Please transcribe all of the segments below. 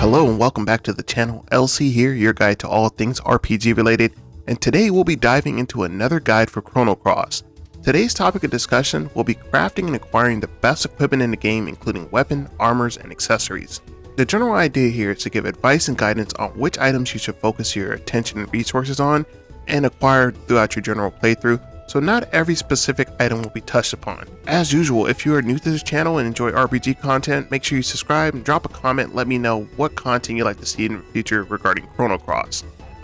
Hello and welcome back to the channel. LC here, your guide to all things RPG related, and today we'll be diving into another guide for Chrono. Today's topic of discussion will be crafting and acquiring the best equipment in the game, including weapon, armors, and accessories. The general idea here is to give advice and guidance on which items you should focus your attention and resources on and acquire throughout your general playthrough, so not every specific item will be touched upon. As usual, if you are new to this channel and enjoy RPG content, make sure you subscribe and drop a comment. Let me know what content you'd like to see in the future regarding Chrono.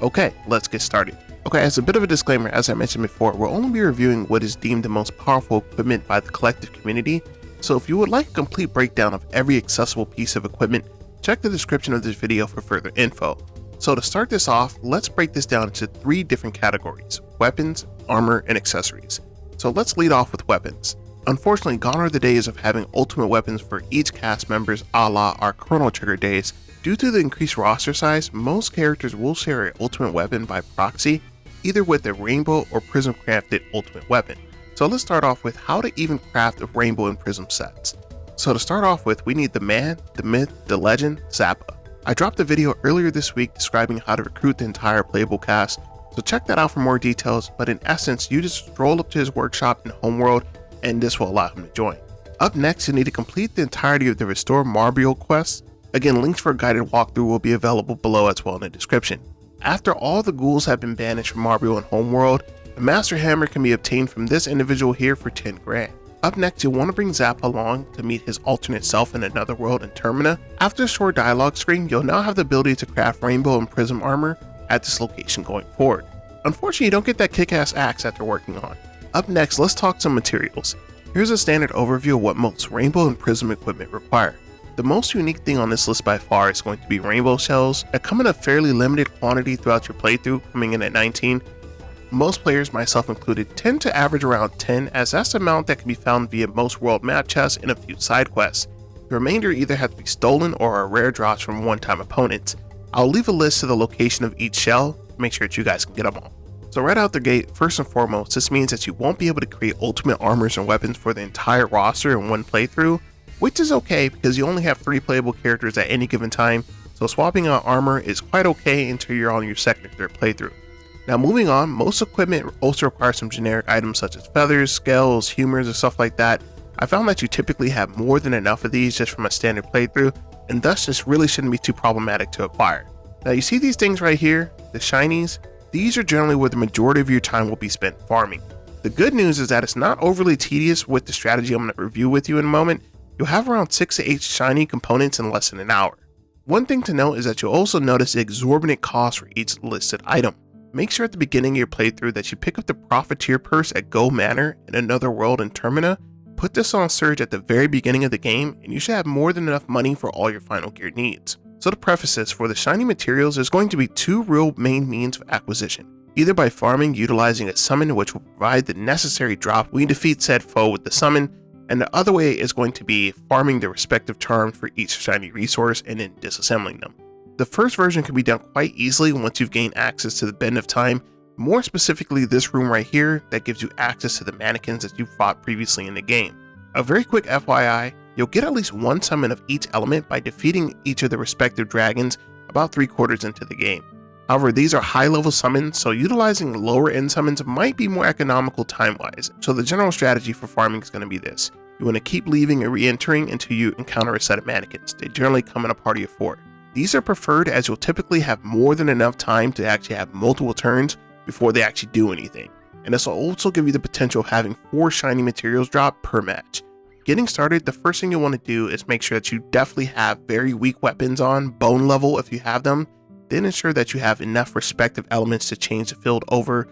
Okay, let's get started. Okay, as a bit of a disclaimer, as I mentioned before, we'll only be reviewing what is deemed the most powerful equipment by the collective community, so if you would like a complete breakdown of every accessible piece of equipment, check the description of this video for further info. So to start this off, let's break this down into 3 different categories: weapons, armor, and accessories. So let's lead off with weapons. Unfortunately, gone are the days of having ultimate weapons for each cast members a la our Chrono Trigger days. Due to the increased roster size, most characters will share an ultimate weapon by proxy, either with a rainbow or prism crafted ultimate weapon. So let's start off with how to even craft a rainbow and prism sets. So to start off with, we need the man, the myth, the legend, Zapp. I dropped a video earlier this week describing how to recruit the entire playable cast, so check that out for more details, but in essence, you just stroll up to his workshop in Homeworld and this will allow him to join. Up next, you need to complete the entirety of the Restore Marble quest. Again, links for a guided walkthrough will be available below as well in the description. After all the ghouls have been banished from Marble and Homeworld, the Master Hammer can be obtained from this individual here for 10 grand. Up next, you'll want to bring Zapp along to meet his alternate self in another world in Termina. After a short dialogue screen, you'll now have the ability to craft rainbow and prism armor at this location going forward. Unfortunately, you don't get that kick-ass axe after working on. Up next, let's talk some materials. Here's a standard overview of what most rainbow and prism equipment require. The most unique thing on this list by far is going to be rainbow shells that come in a fairly limited quantity throughout your playthrough, coming in at 19. Most players, myself included, tend to average around 10, as that's the amount that can be found via most world map chests and a few side quests. The remainder either have to be stolen or are rare drops from one-time opponents. I'll leave a list to the location of each shell to make sure that you guys can get them all. So right out the gate, first and foremost, this means that you won't be able to create ultimate armors and weapons for the entire roster in one playthrough, which is okay because you only have 3 playable characters at any given time, so swapping out armor is quite okay until you're on your second or third playthrough. Now moving on, most equipment also requires some generic items such as feathers, scales, humors, and stuff like that. I found that you typically have more than enough of these just from a standard playthrough, and thus this really shouldn't be too problematic to acquire. Now you see these things right here, the shinies, these are generally where the majority of your time will be spent farming. The good news is that it's not overly tedious with the strategy I'm going to review with you in a moment. You'll have around 6 to 8 shiny components in less than an hour. One thing to note is that you'll also notice the exorbitant cost for each listed item. Make sure at the beginning of your playthrough that you pick up the Profiteer purse at Go Manor in another world in Termina. Put this on Surge at the very beginning of the game, and you should have more than enough money for all your final gear needs. So to preface this, for the shiny materials, there's going to be 2 real main means of acquisition. Either by farming utilizing a summon which will provide the necessary drop when you defeat said foe with the summon, and the other way is going to be farming the respective charms for each shiny resource and then disassembling them. The first version can be done quite easily once you've gained access to the Bend of Time, more specifically this room right here that gives you access to the mannequins that you fought previously in the game. A very quick FYI, you'll get at least 1 summon of each element by defeating each of the respective dragons about 3/4 into the game. However, these are high level summons, so utilizing lower end summons might be more economical time wise. So the general strategy for farming is going to be this. You want to keep leaving and re-entering until you encounter a set of mannequins. They generally come in a party of 4. These are preferred as you'll typically have more than enough time to actually have multiple turns before they actually do anything. And this will also give you the potential of having 4 shiny materials drop per match. Getting started, the first thing you'll want to do is make sure that you definitely have very weak weapons on, bone level if you have them. Then ensure that you have enough respective elements to change the field over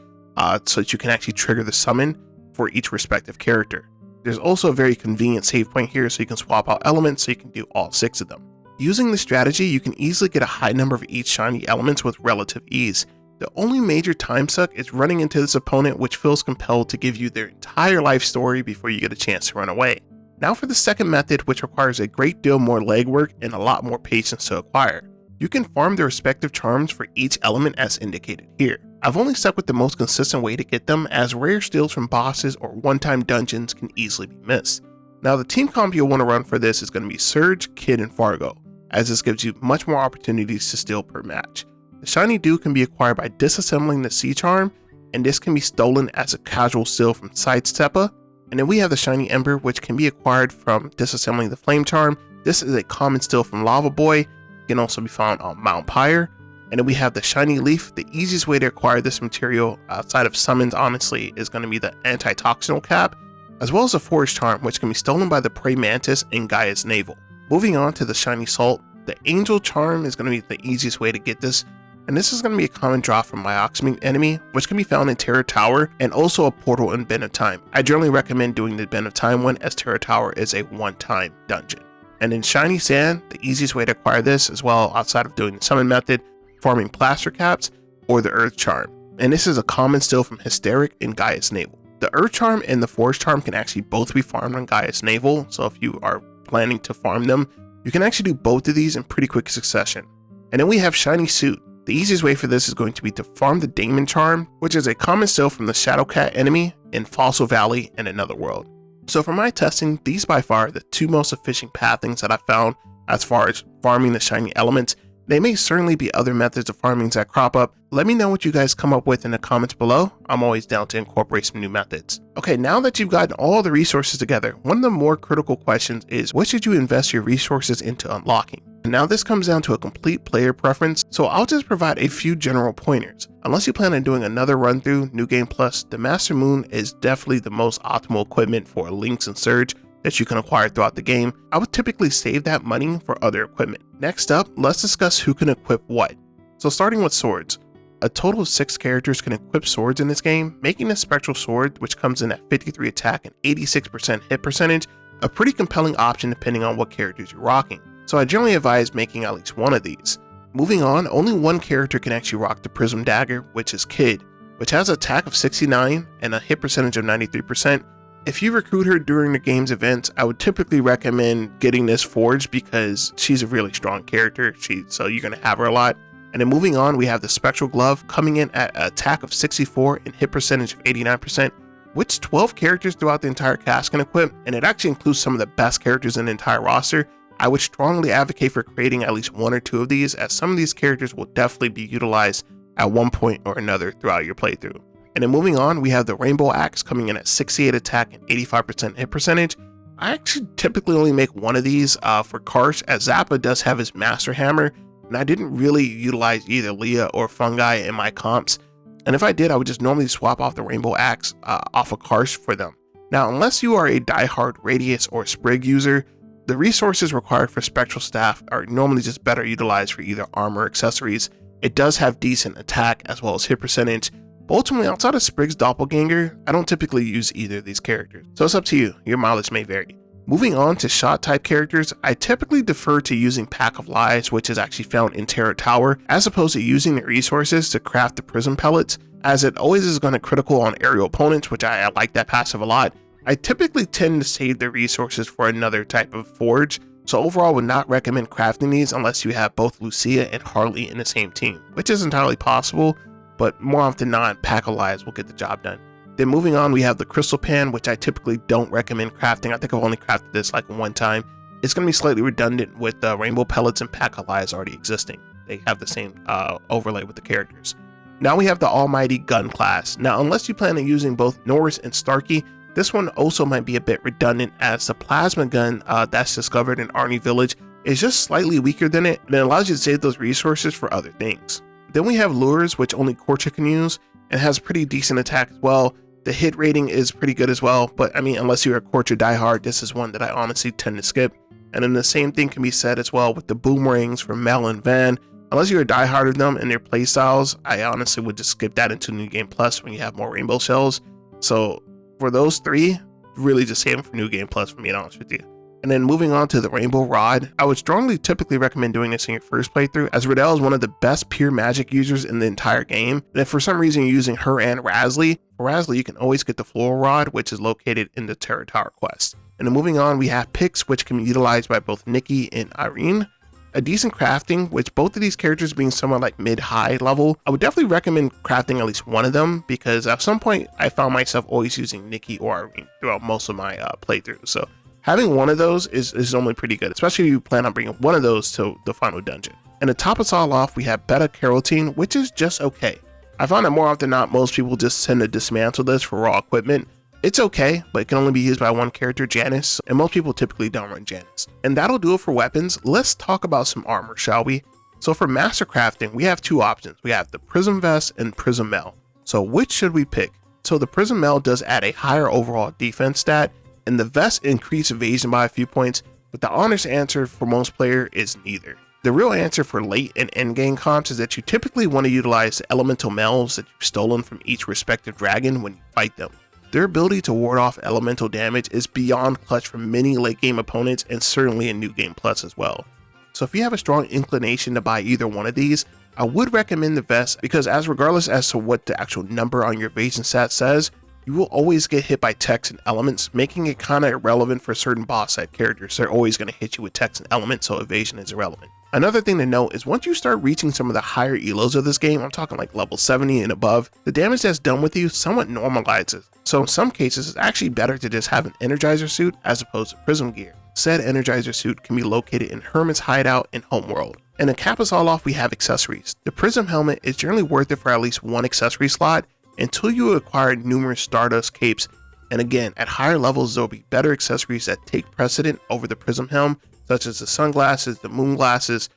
so that you can actually trigger the summon for each respective character. There's also a very convenient save point here so you can swap out elements so you can do all 6 of them. Using this strategy, you can easily get a high number of each shiny elements with relative ease. The only major time suck is running into this opponent which feels compelled to give you their entire life story before you get a chance to run away. Now for the second method, which requires a great deal more legwork and a lot more patience to acquire. You can farm the respective charms for each element as indicated here. I've only stuck with the most consistent way to get them, as rare steals from bosses or one-time dungeons can easily be missed. Now the team comp you'll want to run for this is going to be Surge, Kid, and Fargo. as this gives you much more opportunities to steal per match. The shiny Dew can be acquired by disassembling the C charm, and this can be stolen as a casual steal from Sidesteppa. And then we have the shiny Ember, which can be acquired from disassembling the Flame charm. This is a common steal from Lava Boy. It can also be found on Mount Pyre. And then we have the shiny Leaf. The easiest way to acquire this material outside of summons, honestly, is going to be the Antitoxinal Cap, as well as the Forest charm, which can be stolen by the Prey Mantis in Gaia's Navel. Moving on to the shiny Salt, the Angel charm is going to be the easiest way to get this. And this is going to be a common drop from Mastermune enemy, which can be found in Terror Tower and also a portal in Bend of Time. I generally recommend doing the Bend of Time one, as Terror Tower is a one-time dungeon. And in Shiny Sand, the easiest way to acquire this as well, outside of doing the summon method, farming Plaster Caps, or the Earth Charm. And this is a common steal from Hysteric in Gaia's Navel. The Earth Charm and the Forest Charm can actually both be farmed on Gaia's Navel, so if you are planning to farm them, you can actually do both of these in pretty quick succession. And then we have Shiny Suit. The easiest way for this is going to be to farm the Daemon Charm, which is a common steal from the Shadowcat enemy in Fossil Valley and Another World. So for my testing, these by far are the two most efficient pathings that I found as far as farming the shiny elements. There may certainly be other methods of farming that crop up. Let me know what you guys come up with in the comments below. I'm always down to incorporate some new methods. Okay, now that you've gotten all the resources together, one of the more critical questions is, what should you invest your resources into unlocking? Now this comes down to a complete player preference, so I'll just provide a few general pointers. Unless you plan on doing another run through New Game Plus, the Mastermune is definitely the most optimal equipment for Lynx and Surge that you can acquire throughout the game. I would typically save that money for other equipment. Next up, let's discuss who can equip what. So starting with swords. A total of 6 characters can equip swords in this game, making the Spectral Sword, which comes in at 53 attack and 86% hit percentage, a pretty compelling option depending on what characters you're rocking. So I generally advise making at least one of these. Moving on, only one character can actually rock the Prism Dagger, which is Kid, which has an attack of 69 and a hit percentage of 93%. If you recruit her during the game's events, I would typically recommend getting this forged because she's a really strong character, so you're going to have her a lot. And then moving on, we have the Spectral Glove coming in at an attack of 64 and hit percentage of 89%, which 12 characters throughout the entire cast can equip, and it actually includes some of the best characters in the entire roster. I would strongly advocate for creating at least 1 or 2 of these, as some of these characters will definitely be utilized at one point or another throughout your playthrough. And then moving on, we have the Rainbow Axe coming in at 68 attack and 85% hit percentage. I actually typically only make one of these for Karsh, as Zappa does have his Master Hammer, and I didn't really utilize either Leah or Fungi in my comps. And if I did, I would just normally swap off the Rainbow Axe off of Karsh for them. Now, unless you are a diehard Radius or Sprig user, the resources required for Spectral Staff are normally just better utilized for either armor or accessories. It does have decent attack as well as hit percentage, but ultimately outside of Sprig's Doppelganger, I don't typically use either of these characters, so it's up to you, your mileage may vary. Moving on to shot type characters, I typically defer to using Pack of Lies, which is actually found in Terror Tower, as opposed to using the resources to craft the Prism Pellets, as it always is going to critical on aerial opponents, which I like that passive a lot. I typically tend to save the resources for another type of forge, so overall I would not recommend crafting these unless you have both Lucia and Harley in the same team, which is entirely possible, but more often than not, Pack of Lies will get the job done. Then moving on, we have the Crystal Pan, which I typically don't recommend crafting. I think I've only crafted this like one time. It's going to be slightly redundant with Rainbow Pellets and Pack of Lies already existing. They have the same overlay with the characters. Now we have the Almighty Gun class. Now unless you plan on using both Norris and Starkey, this one also might be a bit redundant, as the plasma gun that's discovered in Arnie Village is just slightly weaker than it, and it allows you to save those resources for other things. Then we have Lures, which only Korcha can use, and has pretty decent attack as well. The hit rating is pretty good as well, but I mean, unless you're a Korcha diehard, this is one that I honestly tend to skip. And then the same thing can be said as well with the Boomerangs from Mel and Van. Unless you're a diehard of them and their playstyles, I honestly would just skip that into New Game Plus when you have more Rainbow Shells. So for those 3, really just save them for New Game Plus, for being honest with you. And then moving on to the Rainbow Rod, I would strongly typically recommend doing this in your first playthrough, as Riddell is one of the best pure magic users in the entire game. And if for some reason you're using her and Razlie, for Razlie you can always get the Floral Rod, which is located in the Terror Tower quest. And then moving on, we have Picks, which can be utilized by both Nikki and Irene. A decent crafting, which both of these characters being somewhat like mid-high level, I would definitely recommend crafting at least one of them, because at some point I found myself always using Nikki or Irene throughout most of my playthroughs. So Having one of those is normally pretty good, especially if you plan on bringing one of those to the final dungeon. And to top us all off, we have beta carotene, which is just okay. I find that more often than not, most people just tend to dismantle this for raw equipment. It's okay, but it can only be used by one character, Janice, and most people typically don't run Janice. And that'll do it for weapons. Let's talk about some armor, shall we? So for master crafting, we have two options. We have the Prism Vest and Prism Mail. So which should we pick? So the Prism Mail does add a higher overall defense stat, and the vest increase evasion by a few points, but the honest answer for most players is neither. The real answer for late and endgame comps is that you typically want to utilize the elemental mails that you've stolen from each respective dragon when you fight them. Their ability to ward off elemental damage is beyond clutch for many late game opponents and certainly in New Game Plus as well. So if you have a strong inclination to buy either one of these, I would recommend the vest because regardless as to what the actual number on your evasion stat says, you will always get hit by text and elements, making it kind of irrelevant for certain boss set characters. They're always going to hit you with text and elements, so evasion is irrelevant. Another thing to note is once you start reaching some of the higher elos of this game, I'm talking like level 70 and above, the damage that's done with you somewhat normalizes. So in some cases, it's actually better to just have an Energizer suit as opposed to Prism gear. Said Energizer suit can be located in Hermit's hideout in Homeworld. And to cap us all off, we have accessories. The Prism helmet is generally worth it for at least one accessory slot until you acquire numerous Stardust capes, and again, at higher levels there will be better accessories that take precedent over the Prism helm, such as the sunglasses, the Moonglasses,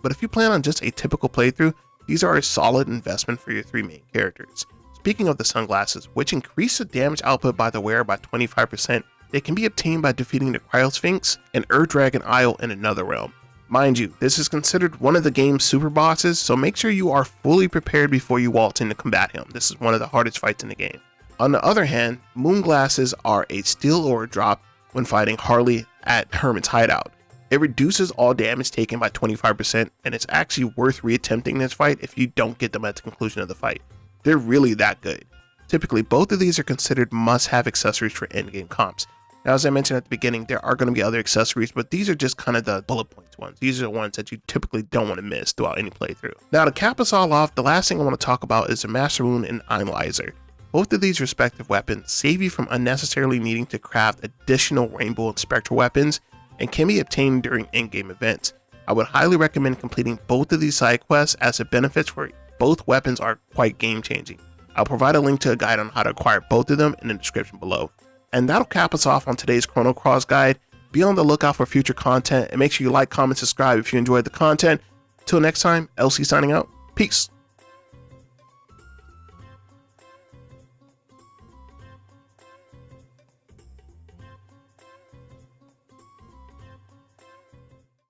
but if you plan on just a typical playthrough, these are a solid investment for your three main characters. Speaking of the sunglasses, which increase the damage output by the wearer by 25%, they can be obtained by defeating the Cryosphinx and Dragon Isle in another realm. Mind you, this is considered one of the game's super bosses, so make sure you are fully prepared before you waltz in to combat him. This is one of the hardest fights in the game. On the other hand, Moonglasses are a steal or a drop when fighting Harley at Hermit's hideout. It reduces all damage taken by 25%, and it's actually worth reattempting this fight if you don't get them at the conclusion of the fight. They're really that good. Typically, both of these are considered must-have accessories for endgame comps. Now, as I mentioned at the beginning, there are going to be other accessories, but these are just kind of the bullet points ones. These are the ones that you typically don't want to miss throughout any playthrough. Now, to cap us all off, the last thing I want to talk about is the Mastermune and Einlazer. Both of these respective weapons save you from unnecessarily needing to craft additional rainbow and spectral weapons and can be obtained during in-game events. I would highly recommend completing both of these side quests as the benefits for both weapons are quite game-changing. I'll provide a link to a guide on how to acquire both of them in the description below. And that'll cap us off on today's Chrono Cross guide. Be on the lookout for future content and make sure you like, comment, subscribe if you enjoyed the content. Till next time, LC signing out. Peace.